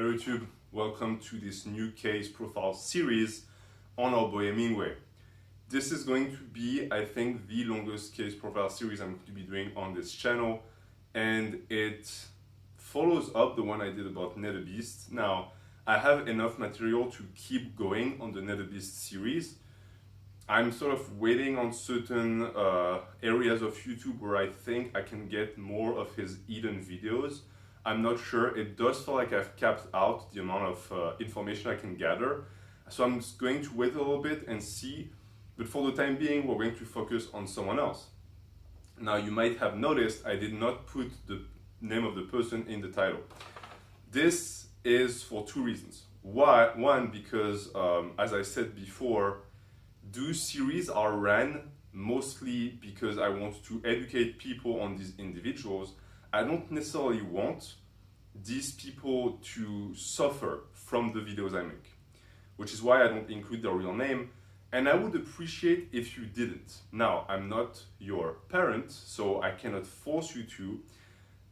Hello YouTube, welcome to this new case profile series on our Bohemian way. This is going to be, I think, the longest case profile series I'm going to be doing on this channel, and it follows up the one I did about Nether Beast. Now, I have enough material to keep going on the Nether Beast series. I'm sort of waiting on certain areas of YouTube where I think I can get more of his hidden videos. I'm not sure. It does feel like I've capped out the amount of information I can gather. So I'm just going to wait a little bit and see. But for the time being, we're going to focus on someone else. Now, you might have noticed I did not put the name of the person in the title. This is for two reasons. One, because as I said before, these series are ran mostly because I want to educate people on these individuals. I don't necessarily want these people to suffer from the videos I make, which is why I don't include their real name, and I would appreciate if you didn't. Now, I'm not your parent, so I cannot force you to,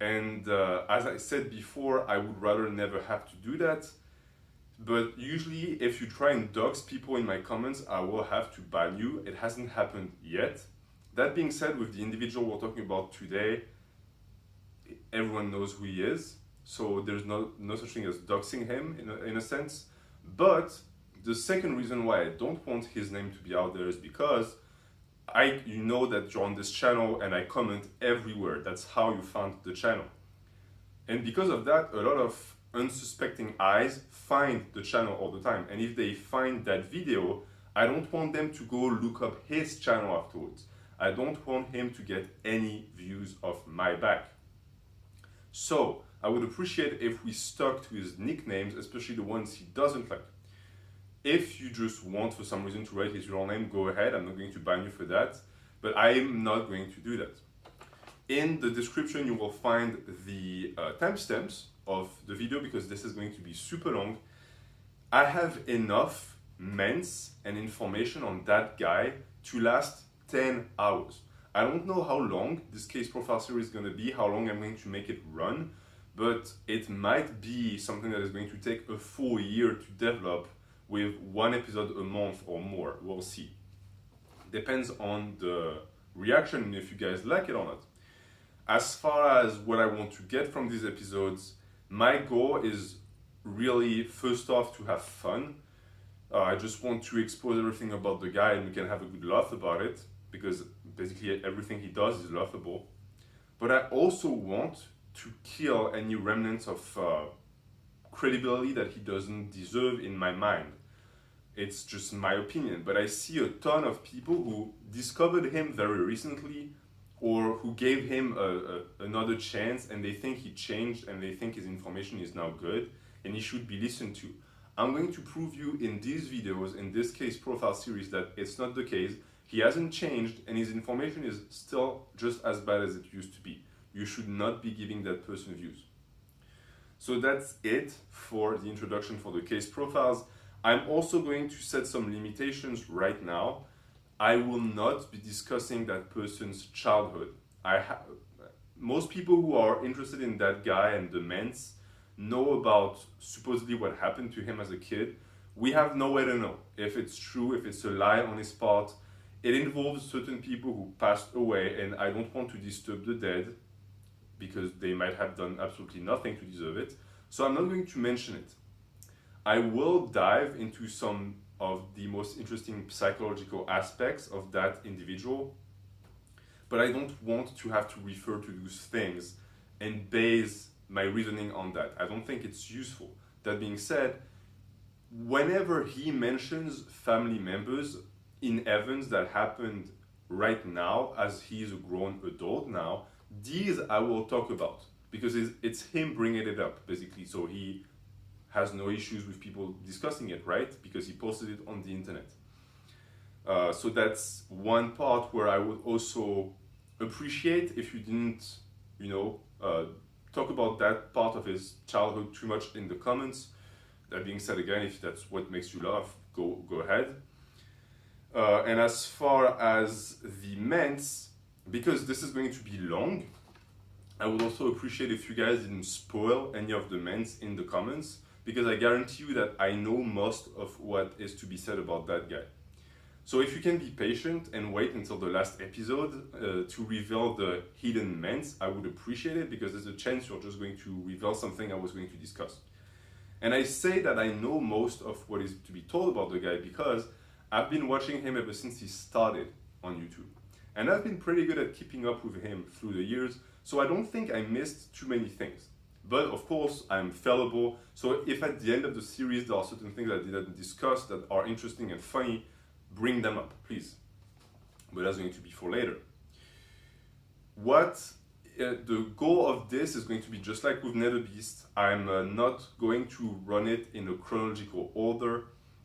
and as I said before, I would rather never have to do that, but usually if you try and dox people in my comments, I will have to ban you. It hasn't happened yet. That being said, with the individual we're talking about today, everyone knows who he is, so there's no such thing as doxing him in a sense. But the second reason why I don't want his name to be out there is because you know that you're on this channel and I comment everywhere. That's how you found the channel. And because of that, a lot of unsuspecting eyes find the channel all the time. And if they find that video, I don't want them to go look up his channel afterwards. I don't want him to get any views off my back. So I would appreciate if we stuck to his nicknames, especially the ones he doesn't like. If you just want for some reason to write his real name, go ahead. I'm not going to ban you for that, but I am not going to do that. In the description, you will find the timestamps of the video because this is going to be super long. I have enough ments and information on that guy to last 10 hours. I don't know how long this case profile series is going to be, how long I'm going to make it run, but it might be something that is going to take a full year to develop with one episode a month or more. We'll see. Depends on the reaction and if you guys like it or not. As far as what I want to get from these episodes, my goal is really, first off, to have fun. I just want to expose everything about the guy and we can have a good laugh about it, because basically everything he does is laughable. But I also want to kill any remnants of credibility that he doesn't deserve in my mind. It's just my opinion, but I see a ton of people who discovered him very recently or who gave him another chance and they think he changed and they think his information is now good and he should be listened to. I'm going to prove you in these videos, in this case profile series, that it's not the case. He hasn't changed and his information is still just as bad as it used to be. You should not be giving that person views. So that's it for the introduction for the case profiles. I'm also going to set some limitations right now. I will not be discussing that person's childhood. Most people who are interested in that guy and the ments know about supposedly what happened to him as a kid. We have no way to know if it's true, if it's a lie on his part. It involves certain people who passed away, and I don't want to disturb the dead because they might have done absolutely nothing to deserve it. So I'm not going to mention it. I will dive into some of the most interesting psychological aspects of that individual, but I don't want to have to refer to those things and base my reasoning on that. I don't think it's useful. That being said, whenever he mentions family members in events that happened right now, as he is a grown adult now, these I will talk about because it's him bringing it up basically, so he has no issues with people discussing it, right? Because he posted it on the internet. So that's one part where I would also appreciate if you didn't, talk about that part of his childhood too much in the comments. That being said, again, if that's what makes you laugh, go ahead. And as far as the ments, because this is going to be long, I would also appreciate if you guys didn't spoil any of the ments in the comments, because I guarantee you that I know most of what is to be said about that guy. So if you can be patient and wait until the last episode to reveal the hidden ments, I would appreciate it, because there's a chance you're just going to reveal something I was going to discuss. And I say that I know most of what is to be told about the guy because I've been watching him ever since he started on YouTube. And I've been pretty good at keeping up with him through the years, so I don't think I missed too many things. But of course, I'm fallible, so if at the end of the series there are certain things I didn't discuss that are interesting and funny, bring them up, please. But that's going to be for later. The goal of this is going to be just like with Netherbeast. I'm not going to run it in a chronological order.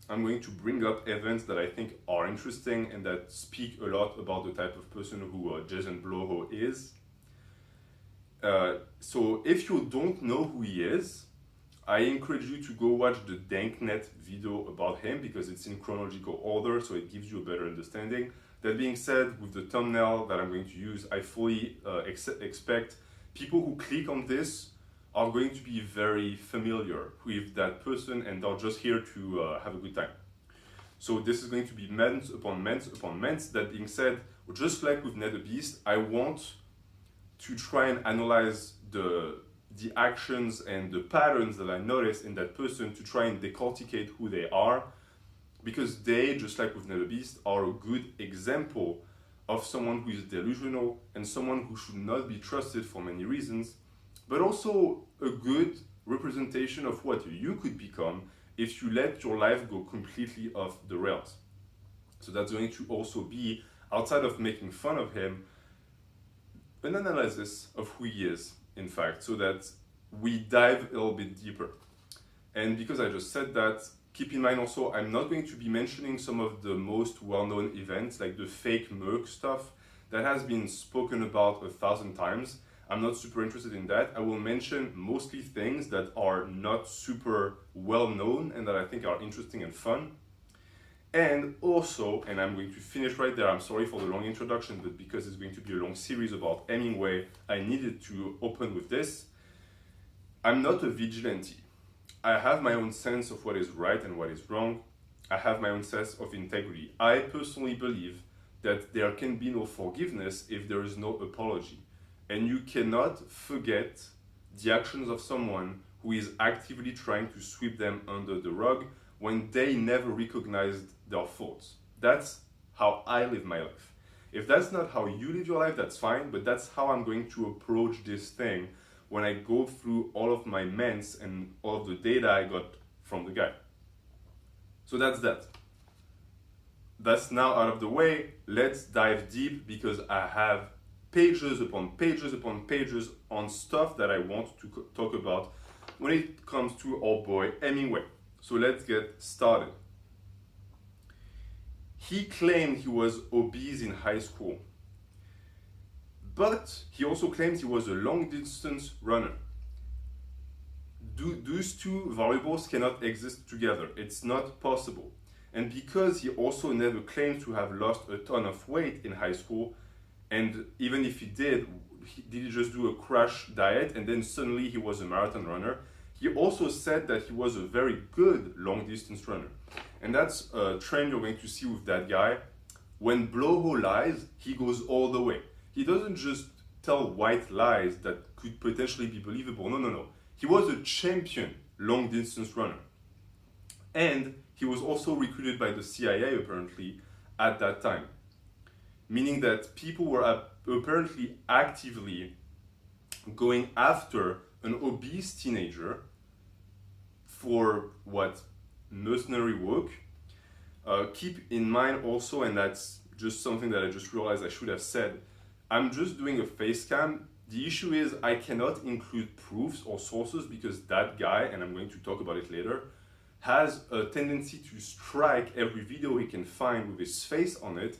I'm going to bring up events that I think are interesting and that speak a lot about the type of person who Jason Bloho is. So if you don't know who he is, I encourage you to go watch the Danknet video about him, because it's in chronological order, so it gives you a better understanding. That being said, with the thumbnail that I'm going to use, I fully expect people who click on this are going to be very familiar with that person, and they're just here to have a good time. So this is going to be ments upon ments upon ments. That being said, just like with Netherbeast, I want to try and analyze the actions and the patterns that I notice in that person to try and decorticate who they are, because they, just like with Netherbeast, are a good example of someone who is delusional and someone who should not be trusted for many reasons, but also a good representation of what you could become if you let your life go completely off the rails. So that's going to also be, outside of making fun of him, an analysis of who he is, in fact, so that we dive a little bit deeper. And because I just said that, keep in mind also, I'm not going to be mentioning some of the most well-known events, like the fake Merc stuff that has been spoken about 1,000 times. I'm not super interested in that. I will mention mostly things that are not super well-known and that I think are interesting and fun. And also, and I'm going to finish right there, I'm sorry for the long introduction, but because it's going to be a long series about Hemingway, I needed to open with this. I'm not a vigilante. I have my own sense of what is right and what is wrong. I have my own sense of integrity. I personally believe that there can be no forgiveness if there is no apology. And you cannot forget the actions of someone who is actively trying to sweep them under the rug when they never recognized their faults. That's how I live my life. If that's not how you live your life, that's fine, but that's how I'm going to approach this thing when I go through all of my ments and all of the data I got from the guy. So that's that. That's now out of the way. Let's dive deep, because I have pages upon pages upon pages on stuff that I want to talk about when it comes to our boy Hemingway. So let's get started. He claimed he was obese in high school, but he also claims he was a long distance runner. Those two variables cannot exist together. It's not possible. And because he also never claimed to have lost a ton of weight in high school, and even if he did he just do a crash diet and then suddenly he was a marathon runner? He also said that he was a very good long distance runner. And that's a trend you're going to see with that guy. When Bloho lies, he goes all the way. He doesn't just tell white lies that could potentially be believable. No. He was a champion long distance runner. And he was also recruited by the CIA apparently at that time. Meaning that people were apparently actively going after an obese teenager for what? Mercenary work. Keep in mind also, and that's just something that I just realized I should have said, I'm just doing a face cam. The issue is I cannot include proofs or sources because that guy, and I'm going to talk about it later, has a tendency to strike every video he can find with his face on it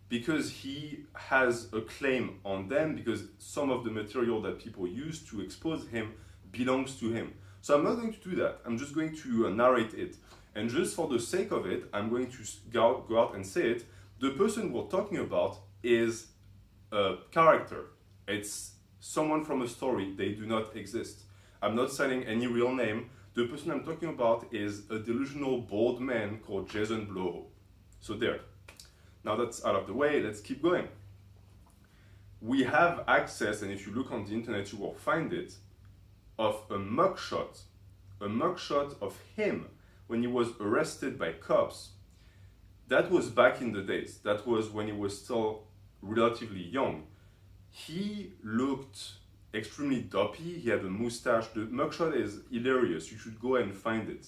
because he has a claim on them, because some of the material that people use to expose him belongs to him. So I'm not going to do that. I'm just going to narrate it. And just for the sake of it, I'm going to go out and say it. The person we're talking about is a character. It's someone from a story. They do not exist. I'm not citing any real name. The person I'm talking about is a delusional bald man called Jason Bloho. So there. Now that's out of the way, let's keep going. We have access, and if you look on the internet, you will find it, of a mugshot of him when he was arrested by cops. That was back in the days. That was when he was still relatively young. He looked extremely dopey. He had a mustache. The mugshot is hilarious. You should go and find it.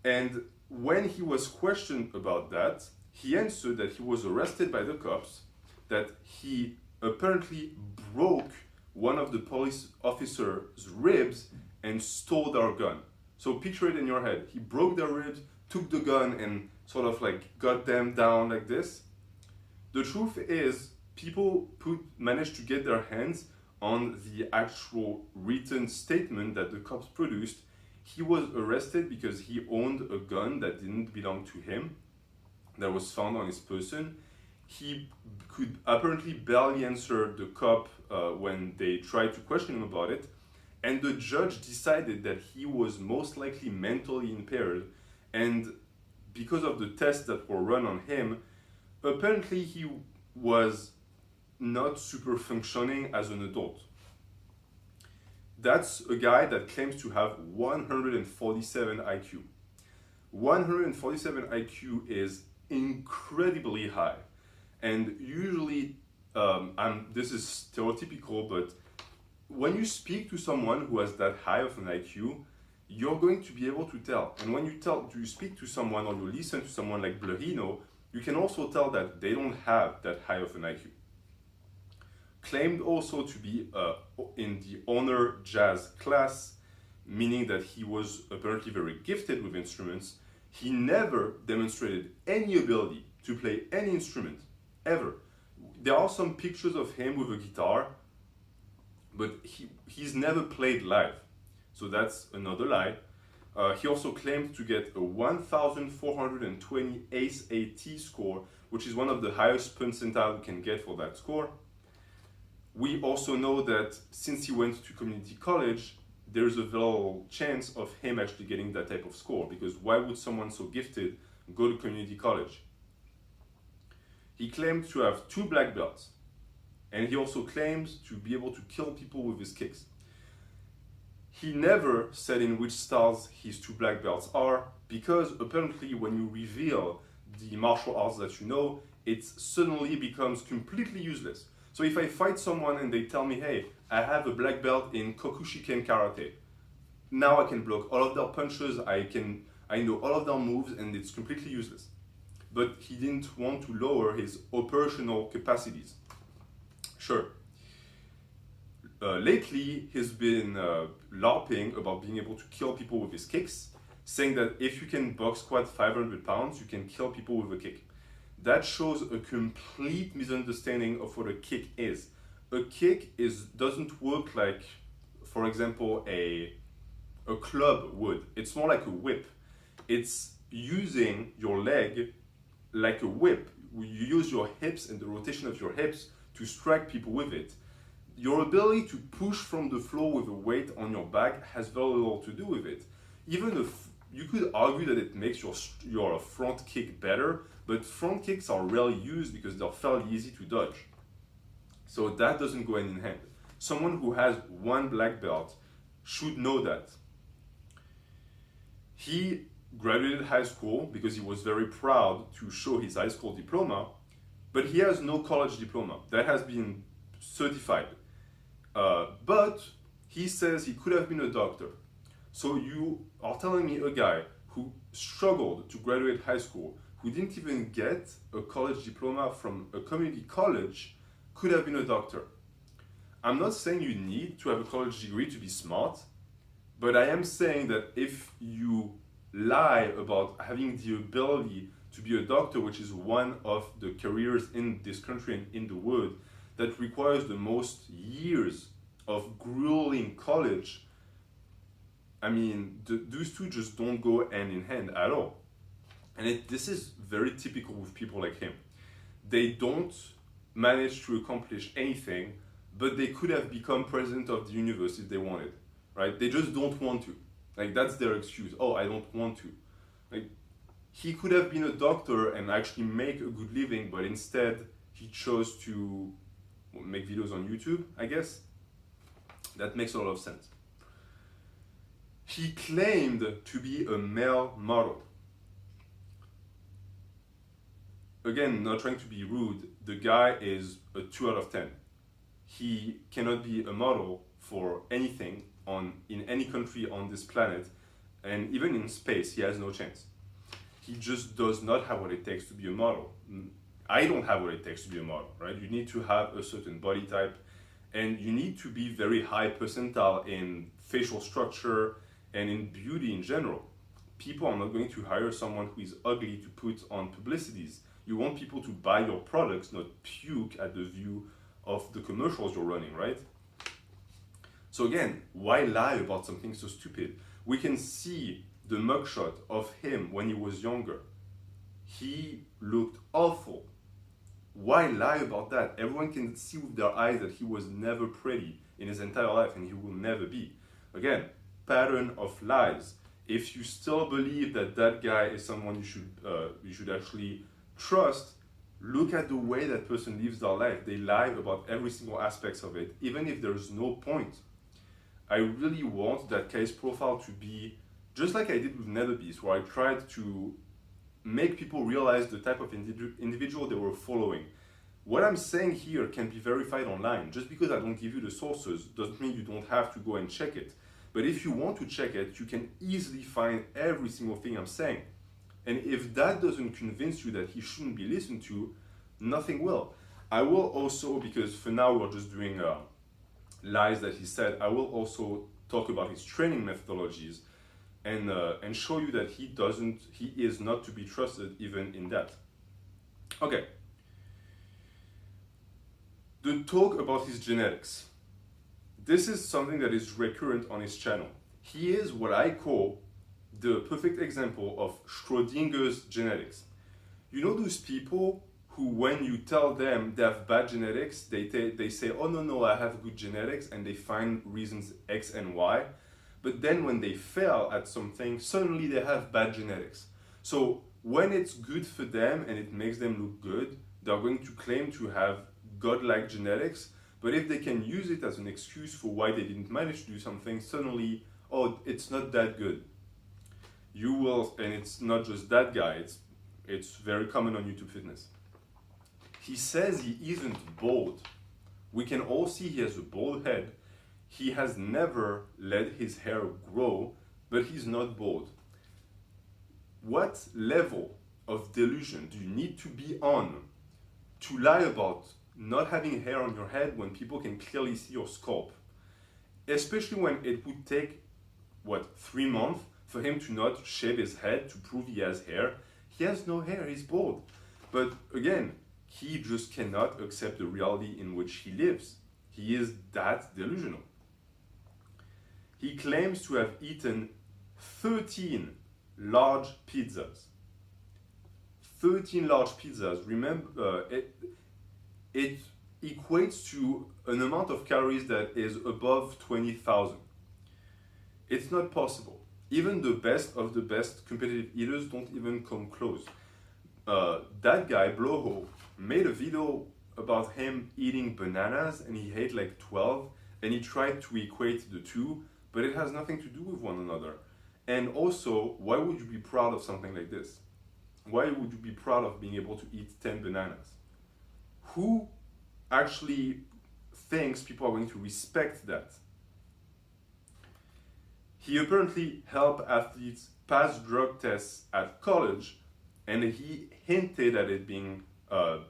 And when he was questioned about that, he answered that he was arrested by the cops, that he apparently broke one of the police officer's ribs and stole their gun. So picture it in your head. He broke their ribs, took the gun, and sort of like got them down like this. The truth is, people managed to get their hands on the actual written statement that the cops produced. He was arrested because he owned a gun that didn't belong to him, that was found on his person. He could apparently barely answer the cop when they tried to question him about it, and the judge decided that he was most likely mentally impaired, and because of the tests that were run on him, apparently he was not super functioning as an adult. That's a guy that claims to have 147 IQ. 147 IQ is incredibly high. And usually, this is stereotypical, but when you speak to someone who has that high of an IQ, you're going to be able to tell. And when you speak to someone or you listen to someone like Bloho, you can also tell that they don't have that high of an IQ. Claimed also to be in the honor jazz class, meaning that he was apparently very gifted with instruments. He never demonstrated any ability to play any instrument, ever. There are some pictures of him with a guitar, but he's never played live. So that's another lie. He also claimed to get a 1,420 ACE-AT score, which is one of the highest percentile you can get for that score. We also know that since he went to community college, there's a very little chance of him actually getting that type of score, because why would someone so gifted go to community college? He claimed to have 2 black belts, and he also claims to be able to kill people with his kicks. He never said in which styles his 2 black belts are, because apparently when you reveal the martial arts that you know, it suddenly becomes completely useless. So if I fight someone and they tell me, hey, I have a black belt in Kokushiken Karate, now I can block all of their punches, I know all of their moves, and it's completely useless. But he didn't want to lower his operational capacities. Sure. Lately, he's been larping about being able to kill people with his kicks, saying that if you can box squat 500 pounds, you can kill people with a kick. That shows a complete misunderstanding of what a kick is. A kick doesn't work like, for example, a club would. It's more like a whip. It's using your leg like a whip. You use your hips and the rotation of your hips to strike people with it. Your ability to push from the floor with a weight on your back has very little to do with it. Even if you could argue that it makes your front kick better, but front kicks are rarely used because they're fairly easy to dodge. So that doesn't go hand in hand. Someone who has 1 black belt should know that. He graduated high school because he was very proud to show his high school diploma, but he has no college diploma. That has been certified. But he says he could have been a doctor. So you are telling me a guy who struggled to graduate high school, who didn't even get a college diploma from a community college, could have been a doctor. I'm not saying you need to have a college degree to be smart, but I am saying that if you lie about having the ability to be a doctor, which is one of the careers in this country and in the world that requires the most years of grueling college, I mean, those two just don't go hand in hand at all. And this is very typical with people like him. They don't manage to accomplish anything, but they could have become president of the universe if they wanted, right? They just don't want to. Like, that's their excuse. Oh, I don't want to. Like, he could have been a doctor and actually make a good living, but instead he chose to make videos on YouTube, I guess. That makes a lot of sense. He claimed to be a male model. Again, not trying to be rude, the guy is a 2 out of 10. He cannot be a model for anything in any country on this planet, and even in space, he has no chance. He just does not have what it takes to be a model. I don't have what it takes to be a model, right? You need to have a certain body type, and you need to be very high percentile in facial structure and in beauty in general. People are not going to hire someone who is ugly to put on publicities. You want people to buy your products, not puke at the view of the commercials you're running, right? So again, why lie about something so stupid? We can see the mugshot of him when he was younger. He looked awful. Why lie about that? Everyone can see with their eyes that he was never pretty in his entire life, and he will never be. Again, pattern of lies. If you still believe that that guy is someone you should actually trust, look at the way that person lives their life. They lie about every single aspect of it, even if there's no point. I really want that case profile to be just like I did with Netherbeast, where I tried to make people realize the type of individual they were following. What I'm saying here can be verified online. Just because I don't give you the sources doesn't mean you don't have to go and check it. But if you want to check it, you can easily find every single thing I'm saying. And if that doesn't convince you that he shouldn't be listened to, nothing will. I will also, because for now we're just doing lies that he said, I will also talk about his training methodologies and show you that he is not to be trusted even in that. Okay. The talk about his genetics. This is something that is recurrent on his channel. He is what I call the perfect example of Schrodinger's genetics. You know those people who, when you tell them they have bad genetics, they say, oh no, I have good genetics, and they find reasons X and Y. But then when they fail at something, suddenly they have bad genetics. So when it's good for them and it makes them look good, they're going to claim to have godlike genetics. But if they can use it as an excuse for why they didn't manage to do something, suddenly, oh, it's not that good. You will, and it's not just that guy, it's very common on YouTube Fitness. He says he isn't bald. We can all see he has a bald head. He has never let his hair grow, but he's not bald. What level of delusion do you need to be on to lie about not having hair on your head when people can clearly see your scalp? Especially when it would take, 3 months for him to not shave his head to prove he has hair. He has no hair, he's bald. But again, he just cannot accept the reality in which he lives. He is that delusional. He claims to have eaten 13 large pizzas. 13 large pizzas. Remember, it equates to an amount of calories that is above 20,000. It's not possible. Even the best of the best competitive eaters don't even come close. That guy, Bloho, made a video about him eating bananas, and he ate like 12, and he tried to equate the two, but it has nothing to do with one another. And also, why would you be proud of something like this? Why would you be proud of being able to eat 10 bananas? Who actually thinks people are going to respect that? He apparently helped athletes pass drug tests at college, and he hinted at it being a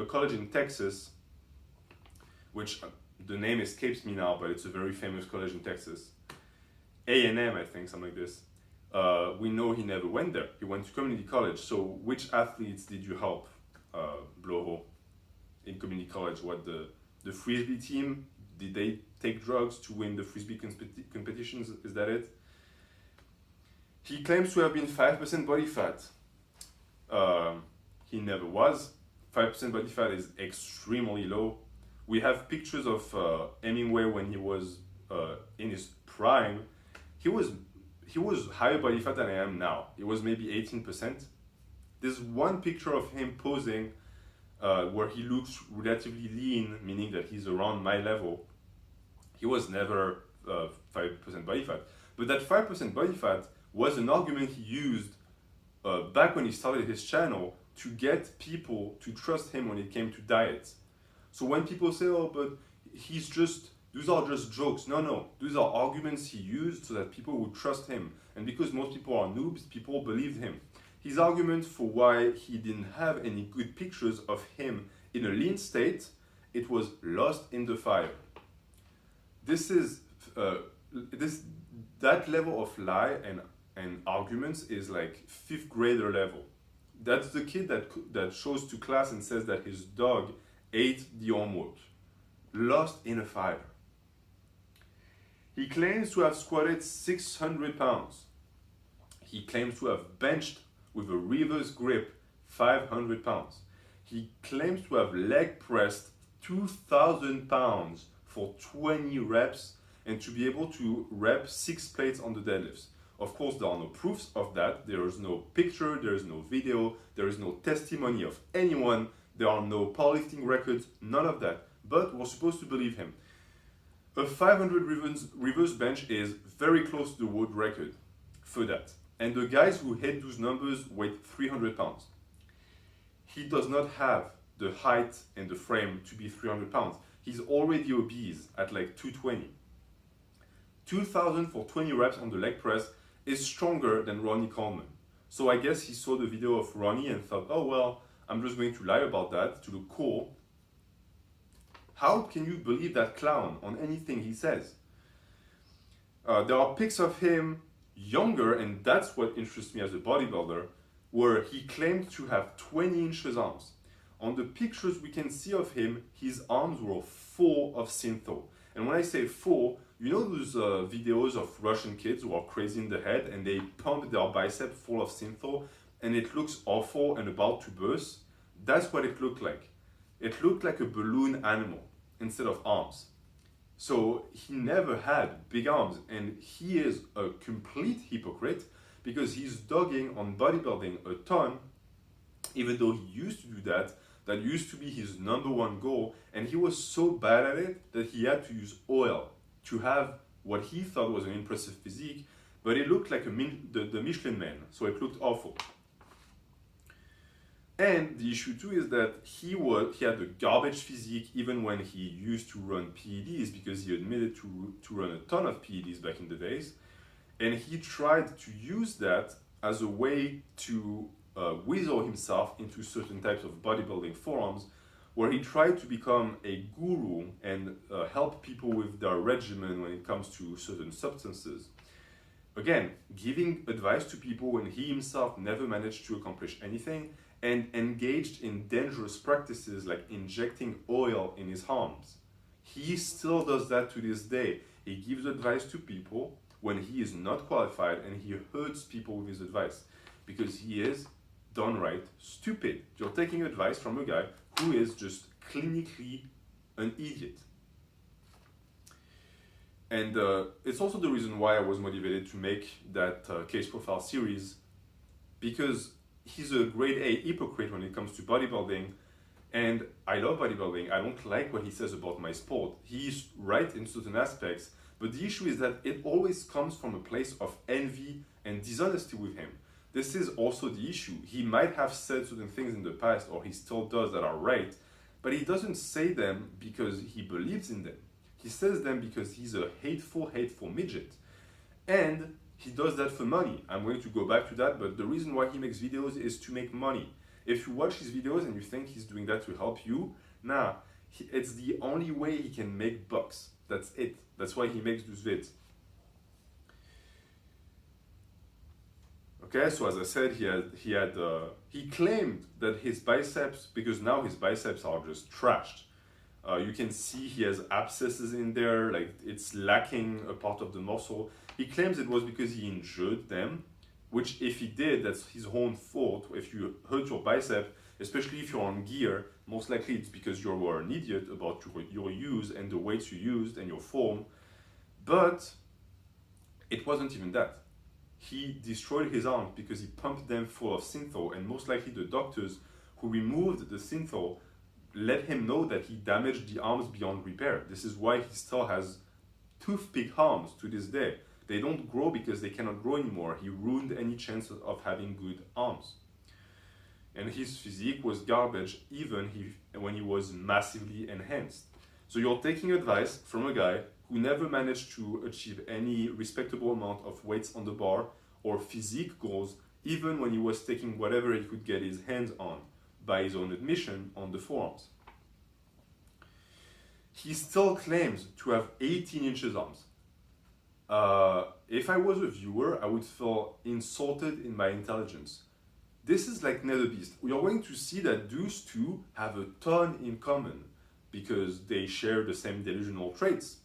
college in Texas, which the name escapes me now, but it's a very famous college in Texas. A&M, I think, something like this. We know he never went there. He went to community college. So which athletes did you help, Bloho, in community college? What, the Frisbee team? Did they take drugs to win the Frisbee competitions? Is that it? He claims to have been 5% body fat. He never was. 5% body fat is extremely low. We have pictures of Hemingway when he was in his prime. he was higher body fat than I am now. It was maybe 18%. There's one picture of him posing where he looks relatively lean, meaning that he's around my level. He was never 5% body fat. But that 5% body fat was an argument he used back when he started his channel to get people to trust him when it came to diets. So when people say, oh, but those are just jokes. No, those are arguments he used so that people would trust him. And because most people are noobs, people believed him. His argument for why he didn't have any good pictures of him in a lean state, it was lost in the fire. This is that level of lie and arguments is like 5th grader level. That's the kid that shows to class and says that his dog ate the homework. Lost in a fire. He claims to have squatted 600 pounds. He claims to have benched with a reverse grip 500 pounds. He claims to have leg pressed 2,000 pounds for 20 reps and to be able to rep 6 plates on the deadlifts. Of course, there are no proofs of that. There is no picture, there is no video, there is no testimony of anyone, there are no powerlifting records, none of that. But we're supposed to believe him. A 500 reverse bench is very close to the world record for that. And the guys who hit those numbers weigh 300 pounds. He does not have the height and the frame to be 300 pounds. He's already obese at like 220. 2,000 for 20 reps on the leg press is stronger than Ronnie Coleman. So I guess he saw the video of Ronnie and thought, oh well, I'm just going to lie about that to look cool. How can you believe that clown on anything he says? There are pics of him younger, and that's what interests me as a bodybuilder, where he claimed to have 20 inches arms. On the pictures we can see of him, his arms were full of syntho. And when I say full, you know those videos of Russian kids who are crazy in the head and they pump their bicep full of syntho and it looks awful and about to burst? That's what it looked like. It looked like a balloon animal instead of arms. So he never had big arms, and he is a complete hypocrite because he's dogging on bodybuilding a ton, even though he used to do that. That used to be his #1 goal, and he was so bad at it that he had to use oil to have what he thought was an impressive physique, but it looked like the Michelin Man, so it looked awful. And the issue too is that he had a garbage physique even when he used to run PEDs, because he admitted to run a ton of PEDs back in the days, and he tried to use that as a way to weasel himself into certain types of bodybuilding forums, where he tried to become a guru and help people with their regimen when it comes to certain substances. Again, giving advice to people when he himself never managed to accomplish anything, and engaged in dangerous practices like injecting oil in his arms. He still does that to this day. He gives advice to people when he is not qualified, and he hurts people with his advice because he is downright stupid. You're taking advice from a guy who is just clinically an idiot. And it's also the reason why I was motivated to make that case profile series, because he's a grade A hypocrite when it comes to bodybuilding, and I love bodybuilding. I don't like what he says about my sport. He's right in certain aspects, but the issue is that it always comes from a place of envy and dishonesty with him. This is also the issue. He might have said certain things in the past, or he still does, that are right, but he doesn't say them because he believes in them. He says them because he's a hateful midget. And he does that for money. I'm going to go back to that, but the reason why he makes videos is to make money. If you watch his videos and you think he's doing that to help you, nah, it's the only way he can make bucks. That's it. That's why he makes those vids. Okay, so as I said, he claimed that his biceps, because now his biceps are just trashed. You can see he has abscesses in there, like it's lacking a part of the muscle. He claims it was because he injured them, which if he did, that's his own fault. If you hurt your bicep, especially if you're on gear, most likely it's because you were an idiot about your use and the weights you used and your form. But It wasn't even that. He destroyed his arms because he pumped them full of synthol, and most likely the doctors who removed the synthol let him know that he damaged the arms beyond repair. This is why he still has toothpick arms to this day. They don't grow because they cannot grow anymore. He ruined any chance of having good arms. And his physique was garbage even when he was massively enhanced. So you're taking advice from a guy who never managed to achieve any respectable amount of weights on the bar or physique goals, even when he was taking whatever he could get his hands on, by his own admission, on the forearms. He still claims to have 18 inches arms. If I was a viewer, I would feel insulted in my intelligence. This is like Netherbeast. We are going to see that those two have a ton in common because they share the same delusional traits.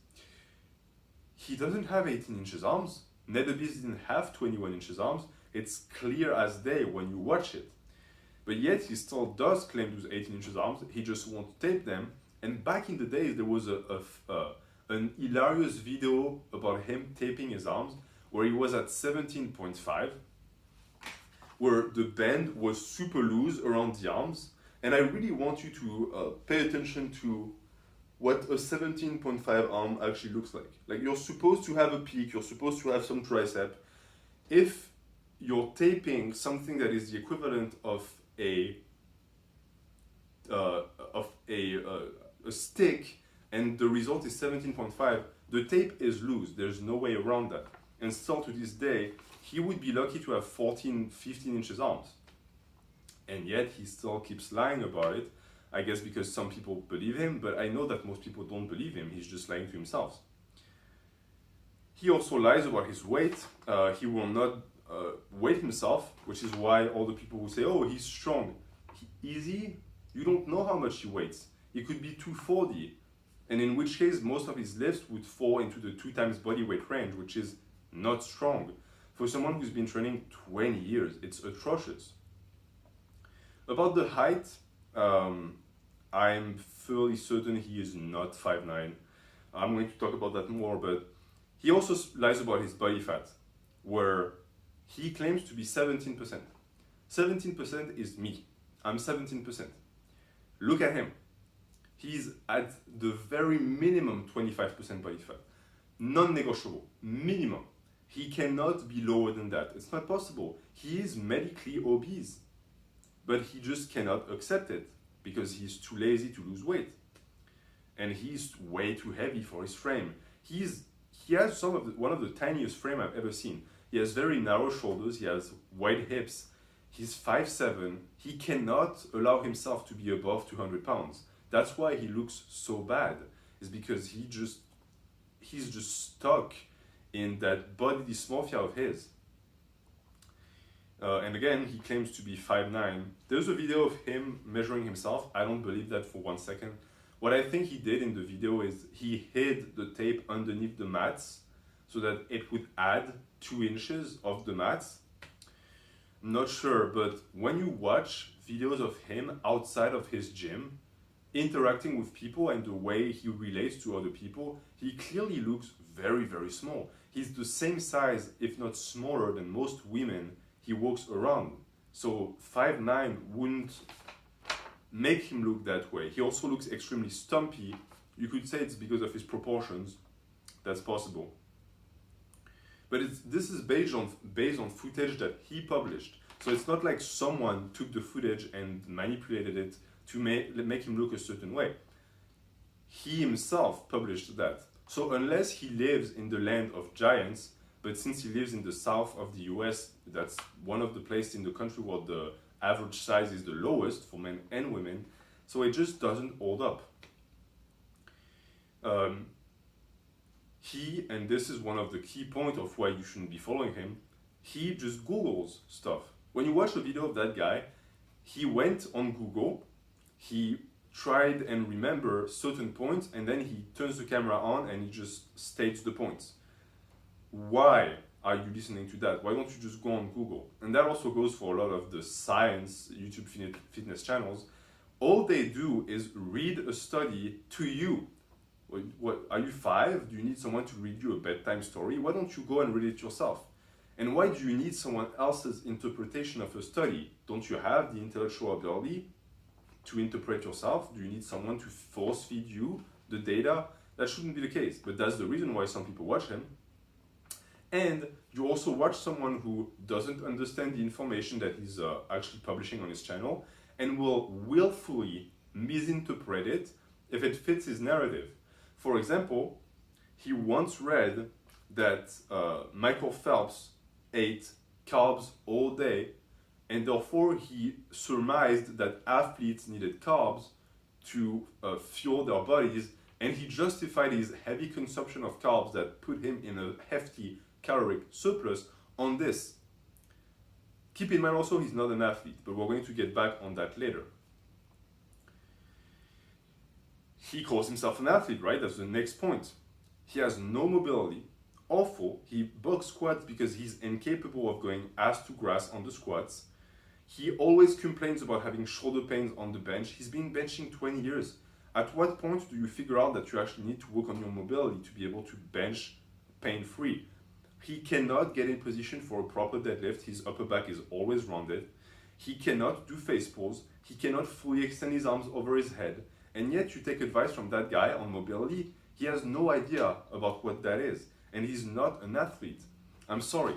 He doesn't have 18 inches arms. Netherbeast didn't have 21 inches arms. It's clear as day when you watch it. But yet he still does claim those 18 inches arms. He just won't tape them. And back in the days, there was an hilarious video about him taping his arms where he was at 17.5, where the band was super loose around the arms. And I really want you to pay attention to what a 17.5 arm actually looks like. Like, you're supposed to have a peak, you're supposed to have some tricep. If you're taping something that is the equivalent of a stick and the result is 17.5, the tape is loose. There's no way around that. And still to this day, he would be lucky to have 14, 15 inches arms. And yet he still keeps lying about it. I guess because some people believe him, but I know that most people don't believe him. He's just lying to himself. He also lies about his weight. He will not weigh himself, which is why all the people who say, oh, he's strong. Easy? You don't know how much he weighs. He could be 240, and in which case most of his lifts would fall into the 2 times body weight range, which is not strong. For someone who's been training 20 years, it's atrocious. About the height, I'm fairly certain he is not 5'9". I'm going to talk about that more, but he also lies about his body fat, where he claims to be 17%. 17% is me. I'm 17%. Look at him. He's at the very minimum 25% body fat. Non-negotiable. Minimum. He cannot be lower than that. It's not possible. He is medically obese. But he just cannot accept it because he's too lazy to lose weight. And he's way too heavy for his frame. He has one of the tiniest frame I've ever seen. He has very narrow shoulders. He has wide hips. He's 5'7". He cannot allow himself to be above 200 pounds. That's why he looks so bad. Is because he's just stuck in that body dysmorphia of his. And again, he claims to be 5'9". There's a video of him measuring himself. I don't believe that for 1 second. What I think he did in the video is he hid the tape underneath the mats so that it would add 2 inches of the mats. I'm not sure, but when you watch videos of him outside of his gym, interacting with people and the way he relates to other people, he clearly looks very, very small. He's the same size, if not smaller, than most women he walks around. So 5'9" wouldn't make him look that way. He also looks extremely stumpy. You could say it's because of his proportions. That's possible. But this is based on footage that he published. So it's not like someone took the footage and manipulated it to make him look a certain way. He himself published that. So unless he lives in the land of giants, but since he lives in the south of the US, that's one of the places in the country where the average size is the lowest for men and women, so it just doesn't hold up. And this is one of the key points of why you shouldn't be following him, he just Googles stuff. When you watch a video of that guy, he went on Google, he tried and remember certain points, and then he turns the camera on and he just states the points. Why are you listening to that? Why don't you just go on Google? And that also goes for a lot of the science YouTube fitness channels. All they do is read a study to you. What are you 5? Do you need someone to read you a bedtime story? Why don't you go and read it yourself? And why do you need someone else's interpretation of a study? Don't you have the intellectual ability to interpret yourself? Do you need someone to force feed you the data? That shouldn't be the case, but that's the reason why some people watch him. And you also watch someone who doesn't understand the information that he's actually publishing on his channel and will willfully misinterpret it if it fits his narrative. For example, he once read that Michael Phelps ate carbs all day, and therefore he surmised that athletes needed carbs to fuel their bodies, and he justified his heavy consumption of carbs that put him in a hefty caloric surplus on this. Keep in mind also he's not an athlete, but we're going to get back on that later. He calls himself an athlete, right? That's the next point. He has no mobility. Awful. He box squats because he's incapable of going ass to grass on the squats. He always complains about having shoulder pains on the bench. He's been benching 20 years. At what point do you figure out that you actually need to work on your mobility to be able to bench pain-free? He cannot get in position for a proper deadlift. His upper back is always rounded. He cannot do face pulls. He cannot fully extend his arms over his head. And yet you take advice from that guy on mobility, he has no idea about what that is. And he's not an athlete. I'm sorry.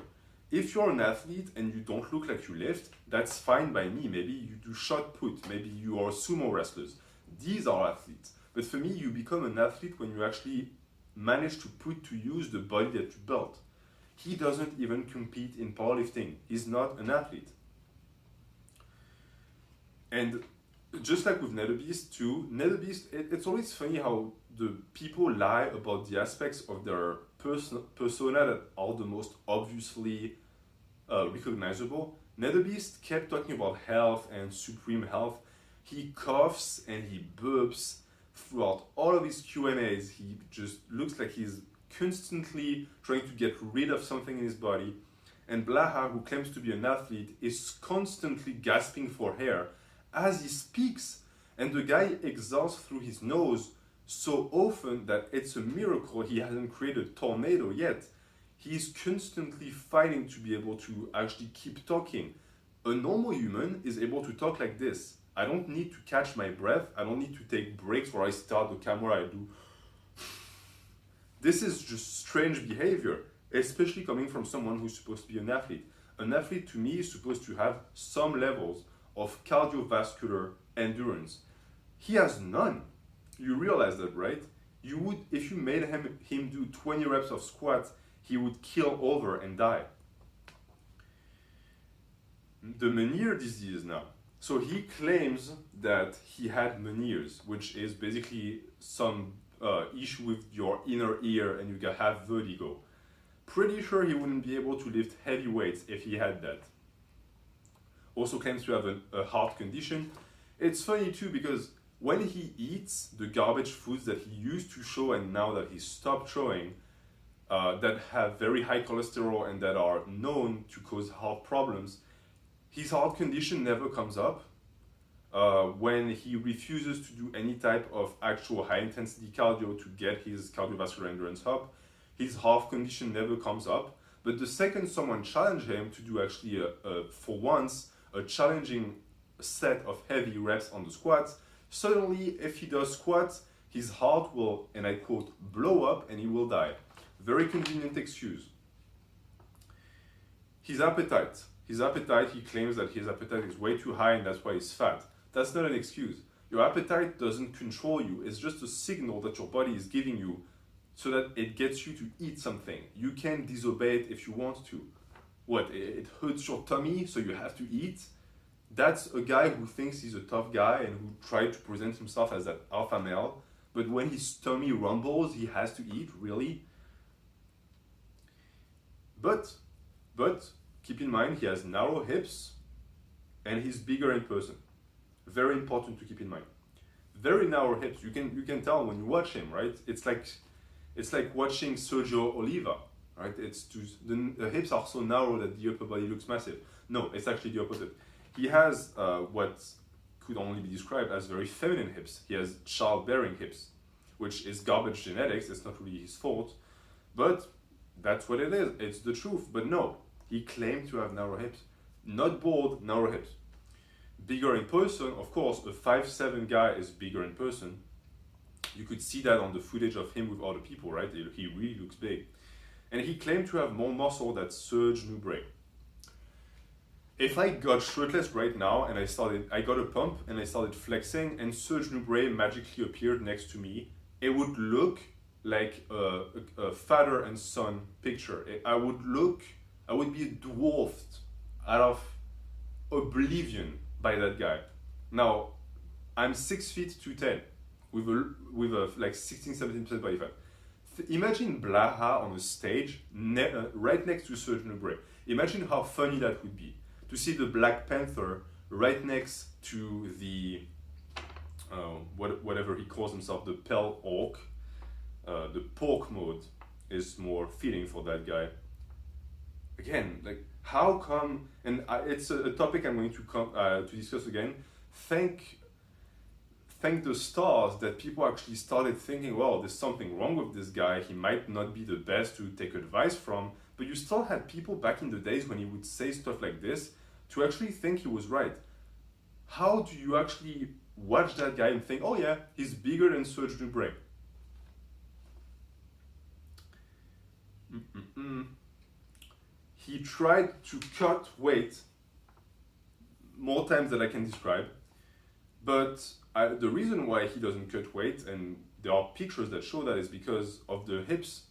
If you're an athlete and you don't look like you lift, that's fine by me. Maybe you do shot put. Maybe you are sumo wrestlers. These are athletes. But for me, you become an athlete when you actually manage to put to use the body that you built. He doesn't even compete in powerlifting. He's not an athlete. And just like with NetherBeast too, NetherBeast, it's always funny how the people lie about the aspects of their persona that are the most obviously recognizable. NetherBeast kept talking about health and supreme health. He coughs and he burps throughout all of his Q&As. He just looks like he's constantly trying to get rid of something in his body. And Bloho, who claims to be an athlete, is constantly gasping for air as he speaks, and the guy exhales through his nose so often that it's a miracle he hasn't created a tornado yet. He's constantly fighting to be able to actually keep talking. A normal human is able to talk like this. I don't need to catch my breath. I don't need to take breaks where I start the camera, I do. This is just strange behavior, especially coming from someone who's supposed to be an athlete. An athlete to me is supposed to have some levels of cardiovascular endurance. He has none. You realize that, right? You would, if you made him do 20 reps of squats, he would keel over and die. The Menieres disease now. So he claims that he had menieres, which is basically some issue with your inner ear and you can have vertigo. Pretty sure he wouldn't be able to lift heavy weights if he had that. Also claims to have a heart condition. It's funny too because when he eats the garbage foods that he used to show and now that he stopped showing, that have very high cholesterol and that are known to cause heart problems, his heart condition never comes up. When he refuses to do any type of actual high intensity cardio to get his cardiovascular endurance up, his heart condition never comes up. But the second someone challenged him to do actually, for once, a challenging set of heavy reps on the squats, suddenly if he does squats, his heart will, and I quote, blow up and he will die. Very convenient excuse. His appetite, he claims that his appetite is way too high and that's why he's fat. That's not an excuse. Your appetite doesn't control you. It's just a signal that your body is giving you so that it gets you to eat something. You can disobey it if you want to. What, it hurts your tummy so you have to eat? That's a guy who thinks he's a tough guy and who tried to present himself as that alpha male, but when his tummy rumbles, he has to eat, really? But keep in mind, he has narrow hips and he's bigger in person. Very important to keep in mind. Very narrow hips. You can tell when you watch him, right? It's like watching Serge Oliva, right? The hips are so narrow that the upper body looks massive. No, it's actually the opposite. He has what could only be described as very feminine hips. He has childbearing hips, which is garbage genetics. It's not really his fault, but that's what it is. It's the truth. But no, he claimed to have narrow hips. Not bald, narrow hips. Bigger in person, of course, a 5'7" guy is bigger in person. You could see that on the footage of him with other people, right? He really looks big. And he claimed to have more muscle than Serge. If I got shirtless right now and I got a pump and I started flexing and Serge magically appeared next to me, it would look like a father and son picture. I would be dwarfed out of oblivion by that guy. Now, I'm 6 feet 2'10", with a like 16-17% body fat. Imagine Bloho on a stage right next to Serge. Imagine how funny that would be to see the Black Panther right next to the whatever he calls himself, the Pale Orc. The pork mode is more fitting for that guy. Again, like how come? And it's a topic I'm going to discuss again. Thank the stars that people actually started thinking, well, there's something wrong with this guy. He might not be the best to take advice from. But you still had people back in the days when he would say stuff like this to actually think he was right. How do you actually watch that guy and think, oh yeah, he's bigger than Serge. He tried to cut weight more times than I can describe, but the reason why he doesn't cut weight, and there are pictures that show that, is because of the hips.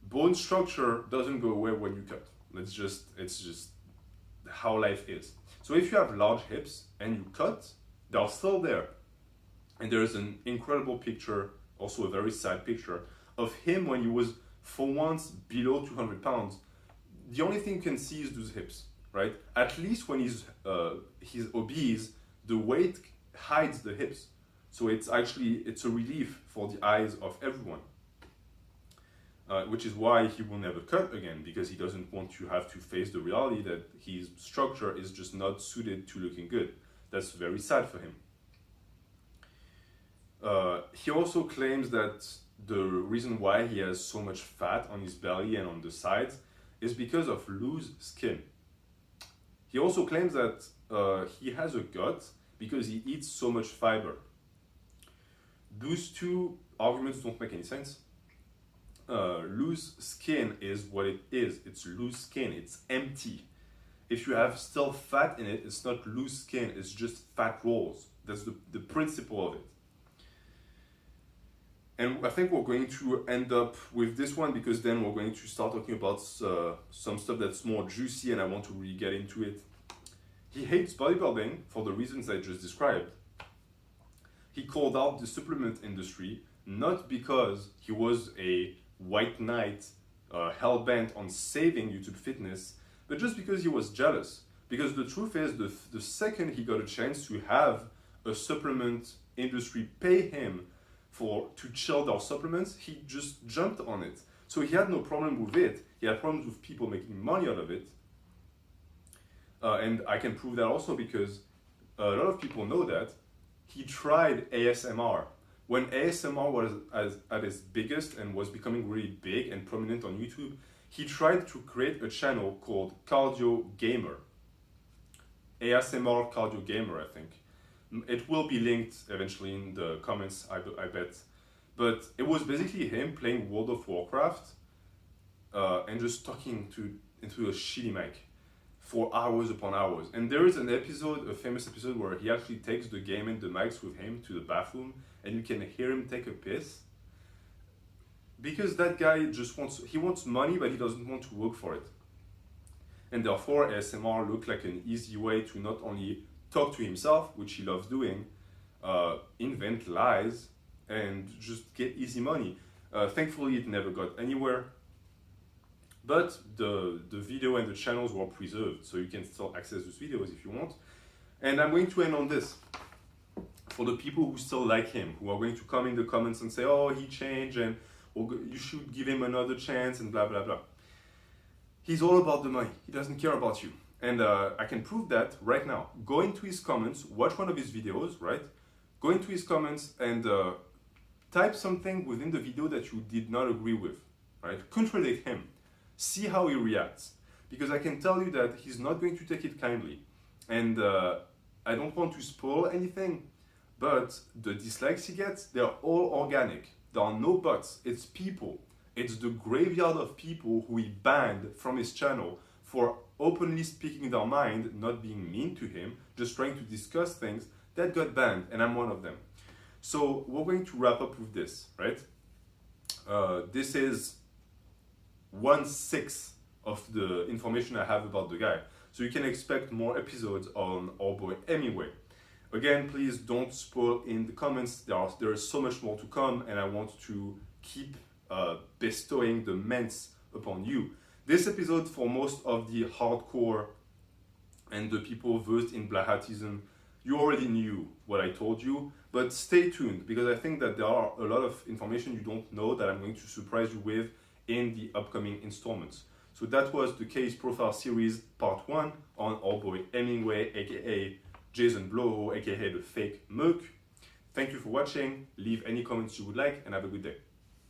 Bone structure doesn't go away when you cut. It's just how life is. So if you have large hips and you cut, they're still there. And there's an incredible picture, also a very sad picture, of him when he was for once below 200 pounds. The only thing you can see is those hips, right? At least when he's obese, the weight hides the hips. So it's a relief for the eyes of everyone. Which is why he will never cut again, because he doesn't want to have to face the reality that his structure is just not suited to looking good. That's very sad for him. He also claims that the reason why he has so much fat on his belly and on the sides is because of loose skin. He also claims that he has a gut because he eats so much fiber. Those two arguments don't make any sense. Loose skin is what it is. It's loose skin. It's empty. If you have still fat in it, it's not loose skin. It's just fat rolls. That's the principle of it. And I think we're going to end up with this one, because then we're going to start talking about some stuff that's more juicy, and I want to really get into it. He hates bodybuilding for the reasons I just described. He called out the supplement industry, not because he was a white knight hell-bent on saving YouTube fitness, but just because he was jealous. Because the truth is, the second he got a chance to have a supplement industry pay him to chill their supplements, he just jumped on it. So he had no problem with it. He had problems with people making money out of it. And I can prove that also because a lot of people know that he tried ASMR. When ASMR was at its biggest and was becoming really big and prominent on YouTube, he tried to create a channel called Cardio Gamer. ASMR Cardio Gamer, I think. It will be linked eventually in the comments, I bet. But it was basically him playing World of Warcraft and just talking into a shitty mic for hours upon hours. And there is a famous episode where he actually takes the game and the mics with him to the bathroom, and you can hear him take a piss. Because that guy he wants money, but he doesn't want to work for it. And therefore ASMR looked like an easy way to not only talk to himself, which he loves doing, invent lies, and just get easy money. Thankfully it never got anywhere. But the video and the channels were preserved, so you can still access those videos if you want. And I'm going to end on this. For the people who still like him, who are going to come in the comments and say, oh, he changed, and you should give him another chance, and blah, blah, blah. He's all about the money. He doesn't care about you. And I can prove that right now. Go into his comments, watch one of his videos, right? Go into his comments and type something within the video that you did not agree with, right? Contradict him. See how he reacts. Because I can tell you that he's not going to take it kindly. And I don't want to spoil anything, but the dislikes he gets, they're all organic. There are no bots, it's people. It's the graveyard of people who he banned from his channel for openly speaking their mind, not being mean to him, just trying to discuss things that got banned, and I'm one of them. So we're going to wrap up with this, right? This is 1/6 of the information I have about the guy. So you can expect more episodes on our boy anyway. Again, please don't spoil in the comments. There is so much more to come, and I want to keep bestowing the ments upon you. This episode, for most of the hardcore and the people versed in Blahatism, you already knew what I told you, but stay tuned, because I think that there are a lot of information you don't know that I'm going to surprise you with in the upcoming installments. So that was the case profile series part 1 on our boy Hemingway, aka Jason Bloho, aka the fake Merc. Thank you for watching. Leave any comments you would like, and have a good day.